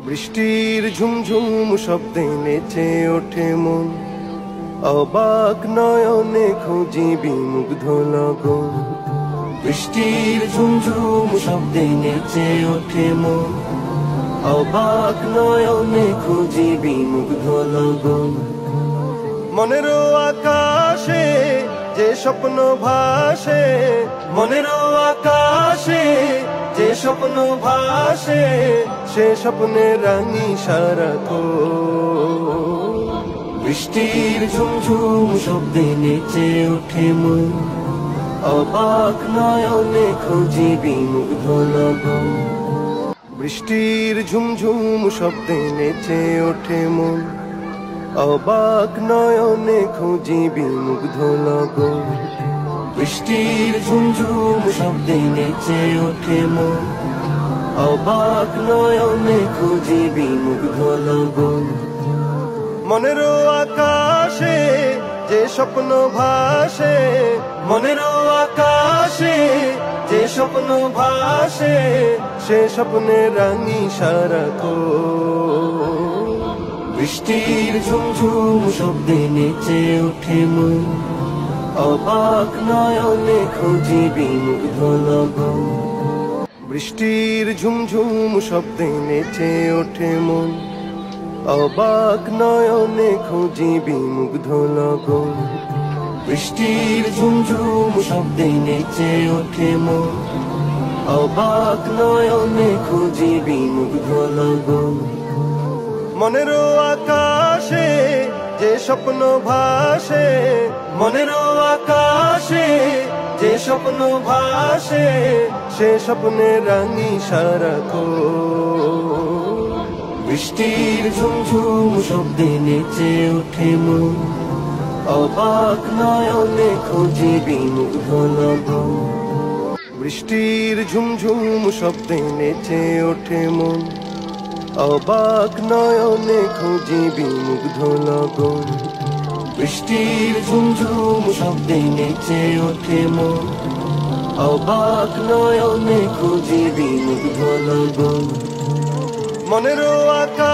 বৃষ্টির ঝুমঝুম শব্দে নেচে ওঠে মন, অবাক নয়নে খুঁজি বিমুগ্ধ লগন। বৃষ্টির ঝুমঝুম শব্দে নেচে ওঠে মন, অবাক নয়নে খুঁজি বিমুগ্ধ লগন। মনের আকাশে যে স্বপ্ন ভাসে, মনের আকাশে যে স্বপ্ন ভাসে, সে স্বপ্নে রাঙি সারাক্ষণ। বৃষ্টির ঝুমঝুম শব্দে নেচে ওঠে মন, অবাক নয়নে খুঁজি বিমুগ্ধ লগন। বৃষ্টির ঝুমঝুম শব্দে নেচে ওঠে মন, অবাক নয়নে খুঁজি বিমুগ্ধ লগন। বৃষ্টির ঝুমঝুম শব্দে নেচে ওঠে মন, অবাক নয়নে খুঁজি বিমুগ্ধ লগন। মনের আকাশে যে স্বপ্ন ভাসে, মনের আকাশে যে স্বপ্ন ভাসে, সে স্বপ্নে রাঙি সারাক্ষণ। বৃষ্টির ঝুমঝুম শব্দে নেচে ওঠে মন, অবাক নয়নে খুঁজি বিমুগ্ধ লগন। বৃষ্টির ঝুমঝুম শব্দে নেচে ওঠে মন, অবাক নয়নে খুঁজি বিমুগ্ধ লগন। বৃষ্টির ঝুমঝুম শব্দে নেচে ওঠে মন, অবাক নয়নে খুঁজি বিমুগ্ধ লগন। মনের আকাশে যে স্বপ্ন ভাসে, মনের আকাশে যে স্বপ্ন ভাসে, সে স্বপ্নে রাঙি সারাক্ষণ। বৃষ্টির ঝুমঝুম শব্দে নেচে ওঠে মন, অবাক নয়নে খুঁজি বিমুগ্ধ লগন। বৃষ্টির ঝুমঝুম শব্দে নেচে ওঠে মন, অবাক নয়নে খুঁজি বিমুগ্ধ লগন। বৃষ্টির ঝুমঝুম শব্দে নেচে ওঠে মন, অবাক নয়নে খুঁজি বিমুগ্ধ লগন। মনের আকাশ